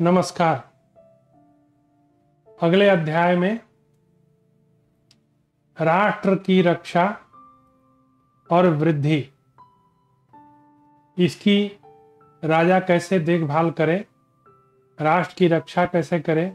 नमस्कार। अगले अध्याय में राष्ट्र की रक्षा और वृद्धि, इसकी राजा कैसे देखभाल करे, राष्ट्र की रक्षा कैसे करे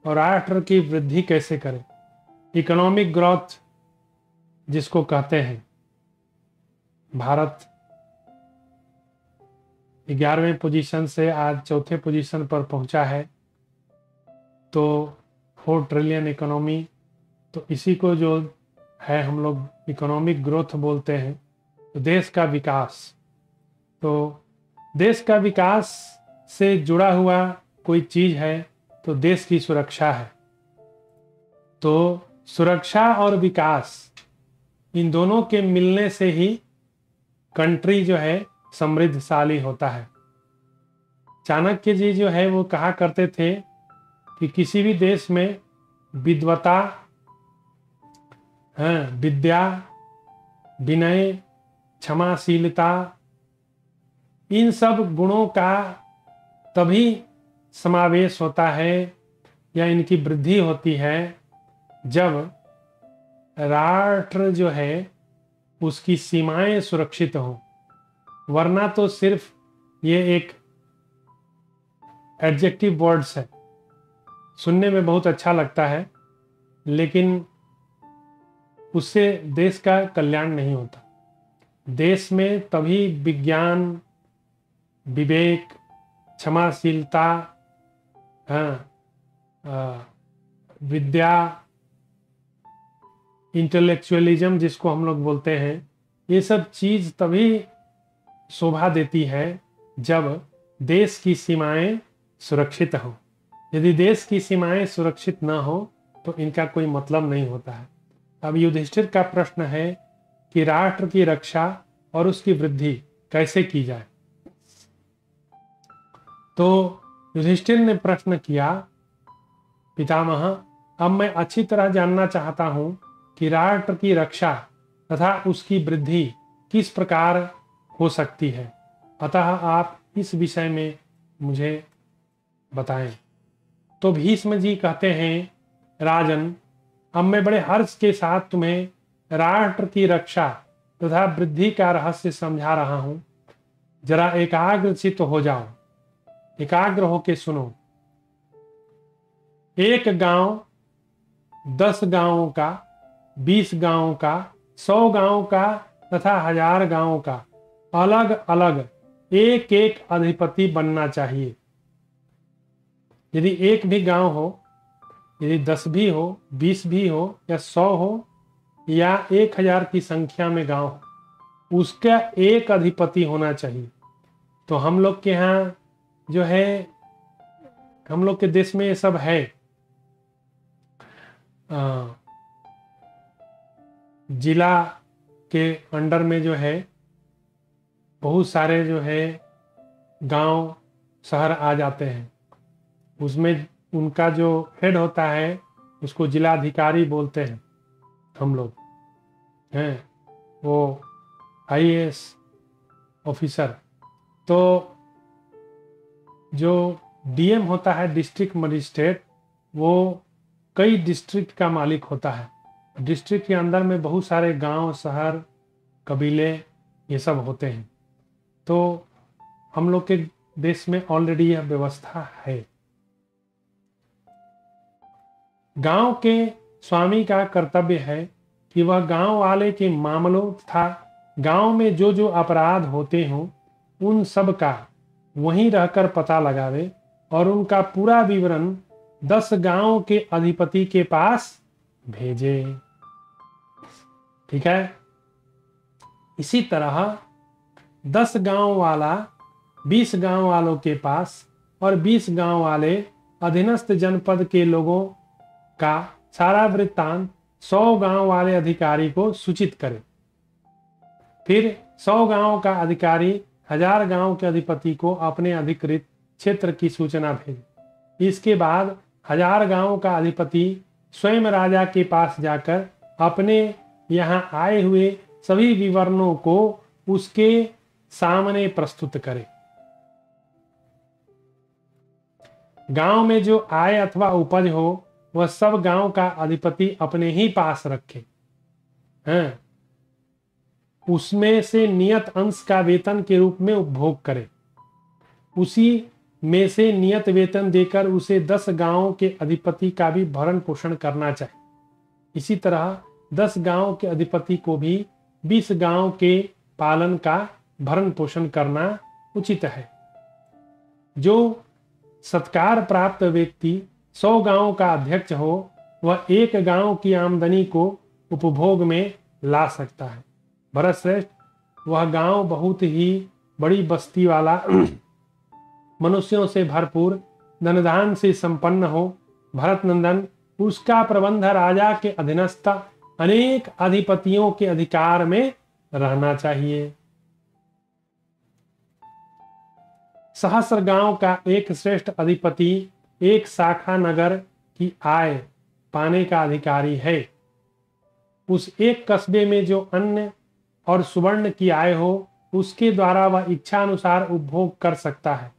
और राष्ट्र की वृद्धि कैसे करे, इकोनॉमिक ग्रोथ जिसको कहते हैं। भारत 11वें पोजीशन से आज चौथे पोजीशन पर पहुंचा है, तो 4 ट्रिलियन इकोनॉमी, तो इसी को जो है हम लोग इकोनॉमिक ग्रोथ बोलते हैं। तो देश का विकास, तो देश का विकास से जुड़ा हुआ कोई चीज है तो देश की सुरक्षा है। तो सुरक्षा और विकास, इन दोनों के मिलने से ही कंट्री जो है समृद्धशाली होता है। चाणक्य जी जो है वो कहा करते थे कि किसी भी देश में विद्वता, विद्या, विनय, क्षमाशीलता, इन सब गुणों का तभी समावेश होता है या इनकी वृद्धि होती है जब राष्ट्र जो है उसकी सीमाएं सुरक्षित हो। वरना तो सिर्फ ये एक एडजेक्टिव वर्ड्स है, सुनने में बहुत अच्छा लगता है, लेकिन उससे देश का कल्याण नहीं होता। देश में तभी विज्ञान, विवेक, क्षमाशीलता, विद्या, इंटेलेक्चुअलिज्म जिसको हम लोग बोलते हैं, ये सब चीज तभी शोभा देती है जब देश की सीमाएं सुरक्षित हो। यदि देश की सीमाएं सुरक्षित न हो तो इनका कोई मतलब नहीं होता है। अब युधिष्ठिर का प्रश्न है कि राष्ट्र की रक्षा और उसकी वृद्धि कैसे की जाए। तो युधिष्ठिर ने प्रश्न किया, पितामह, अब मैं अच्छी तरह जानना चाहता हूं कि राष्ट्र की रक्षा तथा उसकी वृद्धि किस प्रकार हो सकती है, अतः आप इस विषय में मुझे बताएं। तो भीष्म जी कहते हैं, राजन, अब मैं बड़े हर्ष के साथ तुम्हें राष्ट्र की रक्षा तथा वृद्धि का रहस्य समझा रहा हूं। जरा एकाग्रचित्त हो जाओ, एकाग्र होके सुनो। एक गांव 10 गांवों का, 20 गांवों का, 100 गांवों का तथा 1000 गांवों का अलग अलग एक एक अधिपति बनना चाहिए। यदि एक भी गांव हो, यदि 10 भी हो, 20 भी हो या 100 हो या 1000 की संख्या में गांव हो, उसका एक अधिपति होना चाहिए। तो हम लोग के यहाँ जो है, हम लोग के देश में ये सब है। जिला के अंडर में जो है बहुत सारे जो है गांव शहर आ जाते हैं। उसमें उनका जो हेड होता है उसको जिलाधिकारी बोलते हैं हम लोग हैं, वो आईएएस ऑफिसर। तो जो डीएम होता है, डिस्ट्रिक्ट मजिस्ट्रेट, वो कई डिस्ट्रिक्ट का मालिक होता है। डिस्ट्रिक्ट के अंदर में बहुत सारे गांव, शहर, कबीले, ये सब होते हैं। तो हम लोग के देश में ऑलरेडी यह व्यवस्था है। गांव के स्वामी का कर्तव्य है कि वह गांव वाले के मामलों तथा गांव में जो जो अपराध होते हों उन सब का वहीं रहकर पता लगावे और उनका पूरा विवरण 10 गांव के अधिपति के पास भेजे। ठीक है। इसी तरह 10 गांव वाला 20 गांव वालों के पास और 20 गांव वाले अधीनस्थ जनपद के लोगों का सारा वृत्तांत 100 गांव वाले अधिकारी को सूचित करे। फिर 100 गांव का अधिकारी 1000 गांव के अधिपति को अपने अधिकृत क्षेत्र की सूचना भेजे। इसके बाद 1000 गांव का अधिपति स्वयं राजा के पास जाकर अपने यहाँ आए हुए सभी विवरणों को उसके सामने प्रस्तुत करे। गांव में जो आय अथवा उपज हो वह सब गांव का अधिपति अपने ही पास रखे हैं, उसमें से नियत अंश का वेतन के रूप में उपभोग करे, उसी में से नियत वेतन देकर उसे 10 गांवों के अधिपति का भी भरण पोषण करना चाहिए। इसी तरह 10 गांव के अधिपति को भी 20 गांव के पालन का भरण पोषण करना उचित है। जो सत्कार प्राप्त व्यक्ति 100 गांव का अध्यक्ष हो वह एक गांव की आमदनी को उपभोग में ला सकता है। भरत श्रेष्ठ, वह गांव बहुत ही बड़ी बस्ती वाला, मनुष्यों से भरपूर, धनधान से संपन्न हो। भरत नंदन, उसका प्रबंध राजा के अधीनस्थ अनेक अधिपतियों के अधिकार में रहना चाहिए। सहस्र गांव का एक श्रेष्ठ अधिपति एक शाखा नगर की आय पाने का अधिकारी है। उस एक कस्बे में जो अन्न और सुवर्ण की आय हो उसके द्वारा वह इच्छा अनुसार उपभोग कर सकता है।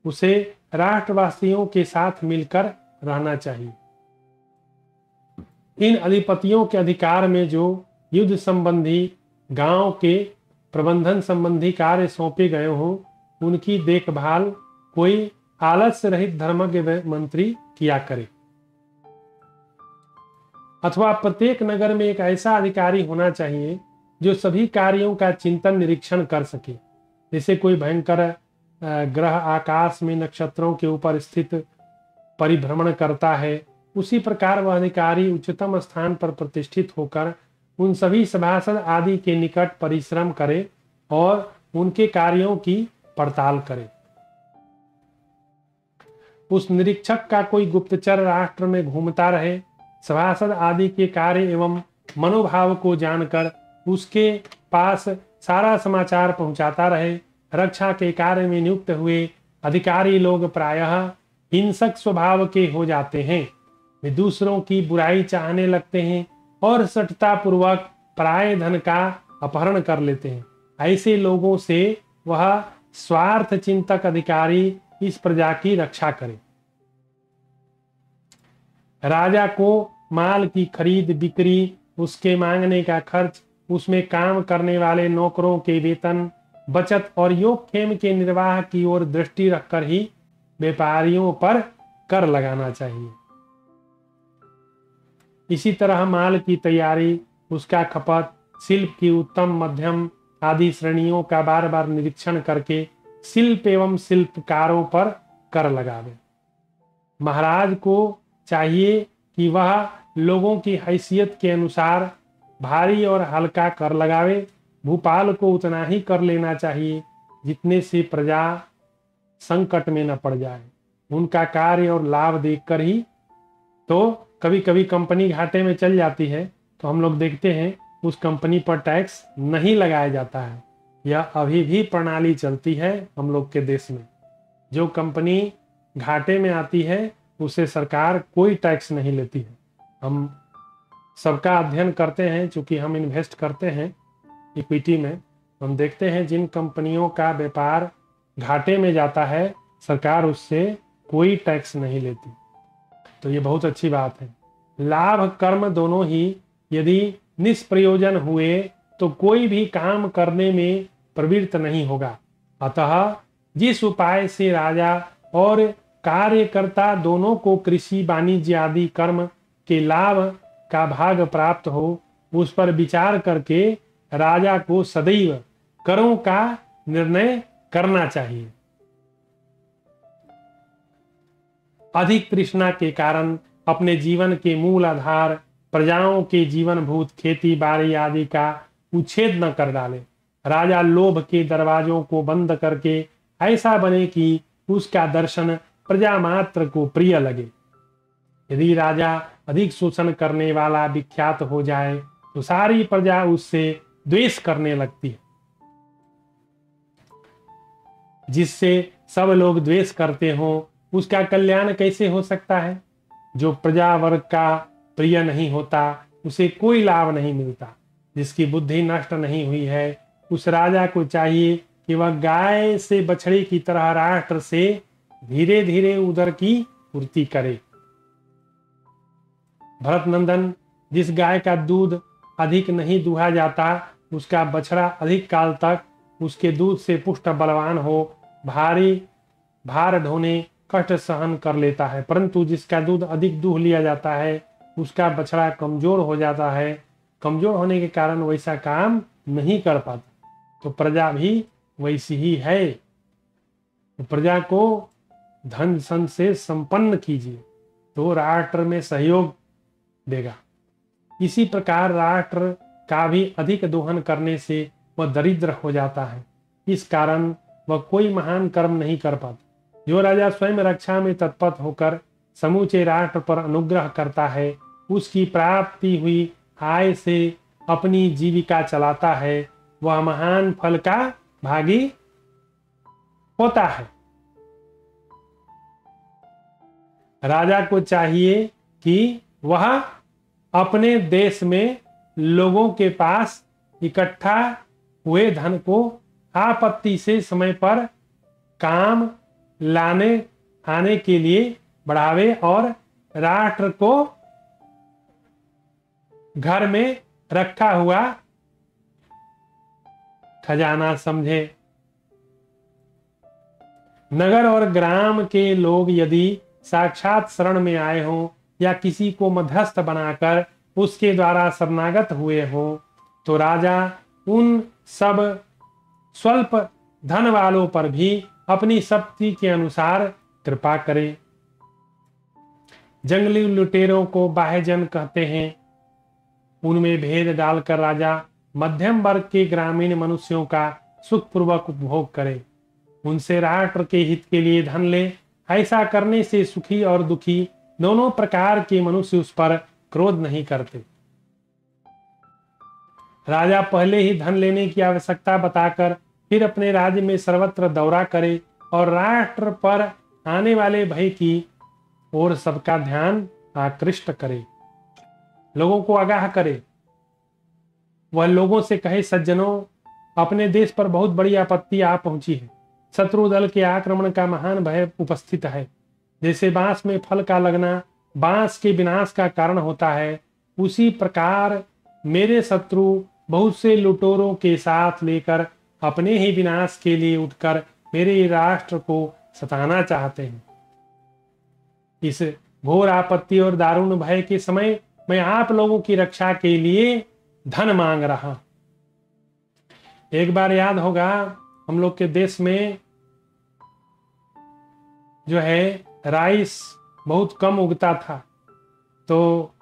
उसे राष्ट्रवासियों के साथ मिलकर रहना चाहिए। इन अधिपतियों के अधिकार में जो युद्ध संबंधी, गांव के प्रबंधन संबंधी कार्य सौंपे गए हों उनकी देखभाल कोई आलस्य रहित धर्मज्ञ मंत्री किया करे। अथवा प्रत्येक नगर में एक ऐसा अधिकारी होना चाहिए जो सभी कार्यों का चिंतन निरीक्षण कर सके। जैसे कोई भयंकर ग्रह आकाश में नक्षत्रों के ऊपर स्थित परिभ्रमण करता है, उसी प्रकार वह अधिकारी उच्चतम स्थान पर प्रतिष्ठित होकर उन सभी सभासद आदि के निकट परिश्रम करे और उनके कार्यों की पड़ताल करे। उस निरीक्षक का कोई गुप्तचर राष्ट्र में घूमता रहे, सभासद आदि के कार्य एवं मनोभाव को जानकर उसके पास सारा समाचार पहुंचाता रहे। रक्षा के कार्य में नियुक्त हुए अधिकारी लोग प्रायः हिंसक स्वभाव के हो जाते हैं। वे दूसरों की बुराई चाहने लगते हैं और सटता पूर्वक पराये धन का अपहरण कर लेते हैं। ऐसे लोगों से वह स्वार्थ चिंतक अधिकारी इस प्रजा की रक्षा करे। राजा को माल की खरीद बिक्री, उसके मांगने का खर्च, उसमें काम करने वाले नौकरों के वेतन, बचत और योगक्षेम के निर्वाह की ओर दृष्टि रखकर ही व्यापारियों पर कर लगाना चाहिए। इसी तरह माल की तैयारी, उसका खपत, शिल्प की उत्तम मध्यम आदि श्रेणियों का बार बार निरीक्षण करके शिल्प एवं शिल्पकारों पर कर लगावे। महाराज को चाहिए कि वह लोगों की हैसियत के अनुसार भारी और हल्का कर लगावे। भूपाल को उतना ही कर लेना चाहिए जितने से प्रजा संकट में न पड़ जाए। उनका कार्य और लाभ देखकर ही तो कभी कभी कंपनी घाटे में चल जाती है तो हम लोग देखते हैं उस कंपनी पर टैक्स नहीं लगाया जाता है। यह अभी भी प्रणाली चलती है हम लोग के देश में। जो कंपनी घाटे में आती है उसे सरकार कोई टैक्स नहीं लेती है। हम सबका अध्ययन करते हैं, चूंकि हम इन्वेस्ट करते हैं इक्विटी में, हम देखते हैं जिन कंपनियों का व्यापार घाटे में जाता है सरकार उससे कोई टैक्स नहीं लेती। तो ये बहुत अच्छी बात है। लाभ कर्म दोनों ही यदि निष्प्रयोजन हुए तो कोई भी काम करने में प्रवृत्त नहीं होगा। अतः जिस उपाय से राजा और कार्यकर्ता दोनों को कृषि वाणिज्य आदि कर्म के लाभ का भाग प्राप्त हो उस पर विचार करके राजा को सदैव करों का निर्णय करना चाहिए। अधिक तृष्णा के कारण अपने जीवन के मूल आधार प्रजाओं के जीवनभूत खेती बाड़ी आदि का उच्छेद न कर डाले। राजा लोभ के दरवाजों को बंद करके ऐसा बने कि उसका दर्शन प्रजा मात्र को प्रिय लगे। यदि राजा अधिक शोषण करने वाला विख्यात हो जाए तो सारी प्रजा उससे द्वेष करने लगती है। जिससे सब लोग द्वेष करते हो उसका कल्याण कैसे हो सकता है? जो प्रजा वर्ग का प्रिय नहीं होता उसे कोई लाभ नहीं मिलता। जिसकी बुद्धि नष्ट नहीं हुई है उस राजा को चाहिए कि वह गाय से बछड़ी की तरह राष्ट्र से धीरे धीरे उदर की पूर्ति करे। भरत नंदन, जिस गाय का दूध अधिक नहीं दुहा जाता, उसका बछड़ा अधिक काल तक उसके दूध से पुष्ट बलवान हो भारी भार ढोने कष्ट सहन कर लेता है, परंतु जिसका दूध अधिक दूह लिया जाता है उसका बछड़ा कमजोर हो जाता है। कमजोर होने के कारण वैसा काम नहीं कर पाता। तो प्रजा भी वैसी ही है। तो प्रजा को धन सन से संपन्न कीजिए तो राष्ट्र में सहयोग देगा। इसी प्रकार राष्ट्र का भी अधिक दोहन करने से वह दरिद्र हो जाता है। इस कारण वह कोई महान कर्म नहीं कर पाता। जो राजा स्वयं रक्षा में तत्पर होकर समूचे राष्ट्र पर अनुग्रह करता है, उसकी प्राप्ति हुई आय से अपनी जीविका चलाता है, वह महान फल का भागी होता है। राजा को चाहिए कि वह अपने देश में लोगों के पास इकट्ठा हुए धन को आपत्ति से समय पर काम लाने आने के लिए बढ़ावे और राष्ट्र को घर में रखा हुआ खजाना समझे। नगर और ग्राम के लोग यदि साक्षात शरण में आए हों या किसी को मध्यस्थ बनाकर उसके द्वारा शरणागत हुए हों, तो राजा उन सब स्वल्प धन वालों पर भी अपनी शक्ति के अनुसार कृपा करे। जंगली लुटेरों को बाह्यजन कहते हैं। उनमें भेद डालकर राजा मध्यम वर्ग के ग्रामीण मनुष्यों का सुखपूर्वक उपभोग करे, उनसे राष्ट्र के हित के लिए धन ले। ऐसा करने से सुखी और दुखी दोनों प्रकार के मनुष्य उस पर क्रोध नहीं करते। राजा पहले ही धन लेने की आवश्यकता बताकर फिर अपने राज्य में सर्वत्र दौरा करे और राष्ट्र पर आने वाले भय की ओर सबका ध्यान आकृष्ट करे, लोगों को आगाह करे। वह लोगों से कहे, सज्जनों, अपने देश पर बहुत बड़ी आपत्ति आ पहुंची है। शत्रु दल के आक्रमण का महान भय उपस्थित है। जैसे बांस में फल का लगना बांस के विनाश का कारण होता है, उसी प्रकार मेरे शत्रु बहुत से लुटेरों के साथ लेकर अपने ही विनाश के लिए उठकर मेरे राष्ट्र को सताना चाहते हैं। इस घोर आपत्ति और दारुण भय के समय मैं आप लोगों की रक्षा के लिए धन मांग रहा। एक बार याद होगा, हम लोग के देश में जो है राइस बहुत कम उगता था, तो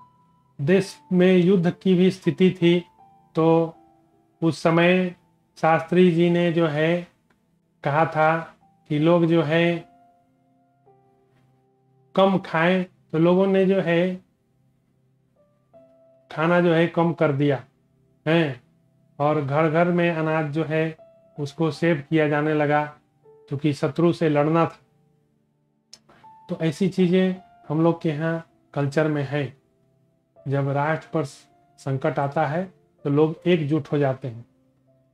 देश में युद्ध की भी स्थिति थी। तो उस समय शास्त्री जी ने जो है कहा था कि लोग जो है कम खाएं, तो लोगों ने जो है खाना जो है कम कर दिया है और घर घर में अनाज जो है उसको सेव किया जाने लगा, क्योंकि शत्रु से लड़ना था। तो ऐसी चीजें हम लोग के यहाँ कल्चर में है। जब राष्ट्र पर संकट आता है तो लोग एकजुट हो जाते हैं।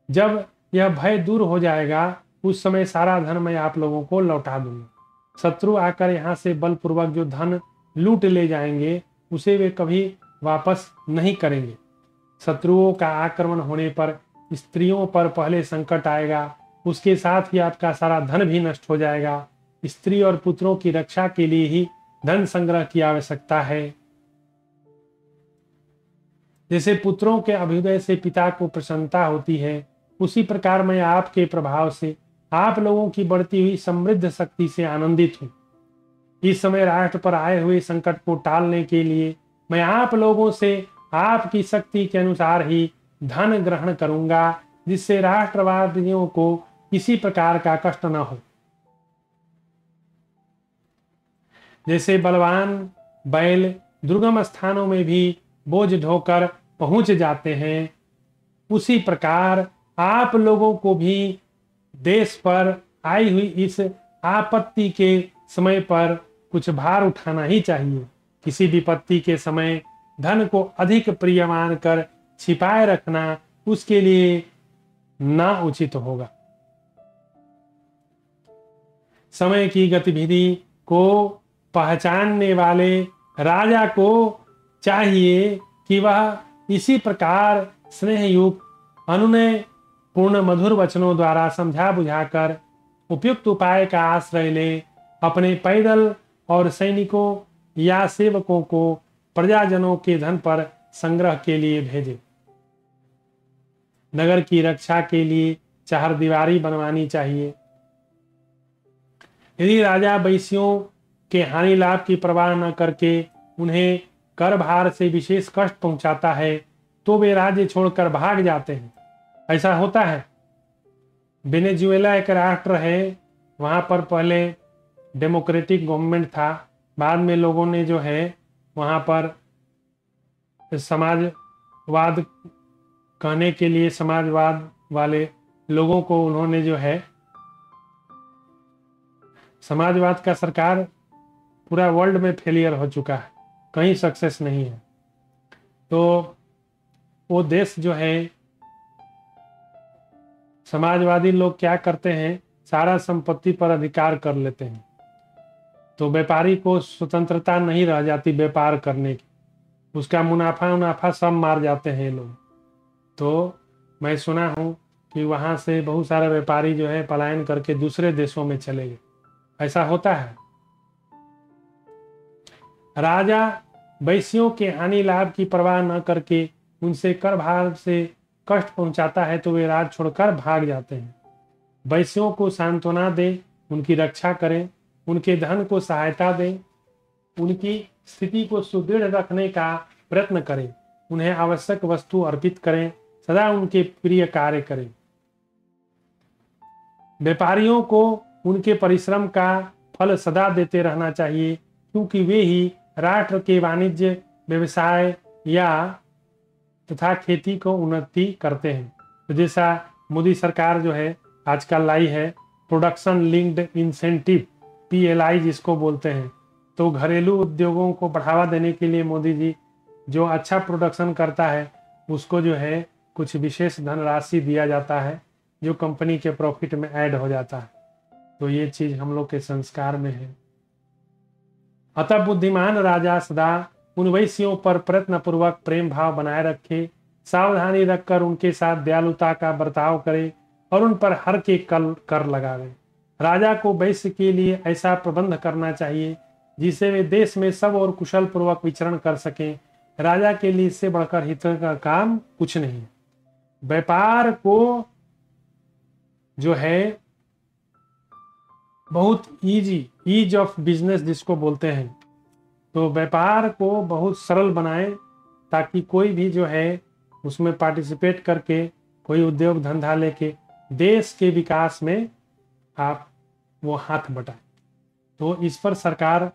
जब यह भय दूर हो जाएगा उस समय सारा धन मैं आप लोगों को लौटा दूंगा। शत्रु आकर यहाँ से बलपूर्वक जो धन लूट ले जाएंगे उसे वे कभी वापस नहीं करेंगे। शत्रुओं का आक्रमण होने पर स्त्रियों पर पहले संकट आएगा, उसके साथ ही आपका सारा धन भी नष्ट हो जाएगा। स्त्री और पुत्रों की रक्षा के लिए ही धन संग्रह की आवश्यकता है। जैसे पुत्रों के अभ्युदय से पिता को प्रसन्नता होती है, उसी प्रकार मैं आपके प्रभाव से आप लोगों की बढ़ती हुई समृद्ध शक्ति से आनंदित हूँ। इस समय राष्ट्र पर आए हुए संकट को टालने के लिए मैं आप लोगों से आपकी शक्ति के अनुसार ही धन ग्रहण करूंगा, जिससे राष्ट्रवादियों को किसी प्रकार का कष्ट न हो। जैसे बलवान बैल दुर्गम स्थानों में भी बोझ ढोकर पहुंच जाते हैं, उसी प्रकार आप लोगों को भी देश पर आई हुई इस आपत्ति के समय पर कुछ भार उठाना ही चाहिए। किसी विपत्ति के समय धन को अधिक प्रिय मानकर छिपाए रखना उसके लिए ना उचित होगा। समय की गतिविधि को पहचानने वाले राजा को चाहिए कि वह इसी प्रकार स्नेहयुक्त अनुनय पूर्ण मधुर वचनों द्वारा समझा बुझाकर उपयुक्त उपाय का आश्रय ले अपने पैदल और सैनिकों या सेवकों को प्रजाजनों के धन पर संग्रह के लिए भेजे। नगर की रक्षा के लिए चारदीवारी बनवानी चाहिए। यदि राजा वैश्यों के हानि लाभ की परवाह न करके उन्हें कर भार से विशेष कष्ट पहुंचाता है तो वे राज्य छोड़कर भाग जाते हैं। ऐसा होता है। वेनेजुएला एक राष्ट्र है, वहां पर पहले डेमोक्रेटिक गवर्नमेंट था, बाद में लोगों ने जो है वहां पर समाजवाद कहने के लिए समाजवाद वाले लोगों को उन्होंने जो है समाजवाद का सरकार पूरा वर्ल्ड में फेलियर हो चुका है, कहीं सक्सेस नहीं है। तो वो देश जो है समाजवादी लोग क्या करते हैं, सारा संपत्ति पर अधिकार कर लेते हैं, तो व्यापारी को स्वतंत्रता नहीं रह जाती व्यापार करने की, उसका मुनाफा सब मार जाते हैं ये लोग। तो मैं सुना हूं कि वहां से बहुत सारे व्यापारी जो है पलायन करके दूसरे देशों में चले गए, ऐसा होता है। राजा वैश्यों के हानि लाभ की परवाह न करके उनसे कर भार से कष्ट पहुंचाता है तो वे राज छोड़कर भाग जाते हैं। वैश्यों को सांत्वना दें, उनकी रक्षा करें, उनके धन को सहायता दें, उनकी स्थिति को सुदृढ़ रखने का प्रयत्न करें, उन्हें आवश्यक वस्तु अर्पित करें, सदा उनके प्रिय कार्य करें। व्यापारियों को उनके परिश्रम का फल सदा देते रहना चाहिए, क्योंकि वे ही राष्ट्र के वाणिज्य व्यवसाय या तथा खेती को उन्नति करते हैं। तो जैसा मोदी सरकार जो है आजकल लाई है प्रोडक्शन लिंक्ड इंसेंटिव, PLI जिसको बोलते हैं, तो घरेलू उद्योगों को बढ़ावा देने के लिए मोदी जी जो अच्छा प्रोडक्शन करता है उसको जो है कुछ विशेष धनराशि दिया जाता है जो कंपनी के प्रॉफिट में ऐड हो जाता है। तो ये चीज हम लोग के संस्कार में है। अतः बुद्धिमान राजा सदा उन वैश्यों पर प्रयत्न पूर्वक प्रेम भाव बनाए रखे, सावधानी रखकर उनके साथ दयालुता का बर्ताव करे और उन पर हर के कर लगावे। राजा को वैश्य के लिए ऐसा प्रबंध करना चाहिए जिससे वे देश में सब और कुशल पूर्वक विचरण कर सकें। राजा के लिए इससे बढ़कर हित का काम कुछ नहीं। व्यापार को जो है बहुत ईज ऑफ बिजनेस जिसको बोलते हैं, तो व्यापार को बहुत सरल बनाएं ताकि कोई भी जो है उसमें पार्टिसिपेट करके कोई उद्योग धंधा लेके देश के विकास में आप वो हाथ बटाएं। तो इस पर सरकार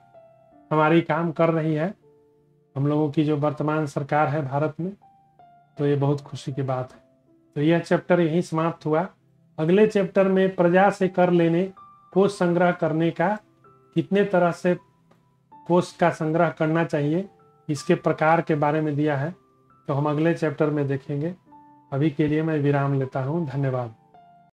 हमारी काम कर रही है, हम लोगों की जो वर्तमान सरकार है भारत में, तो ये बहुत खुशी की बात है। तो यह चैप्टर यहीं समाप्त हुआ। अगले चैप्टर में प्रजा से कर लेने, कोष संग्रह करने का, कितने तरह से कोष का संग्रह करना चाहिए, इसके प्रकार के बारे में दिया है, तो हम अगले चैप्टर में देखेंगे। अभी के लिए मैं विराम लेता हूँ। धन्यवाद।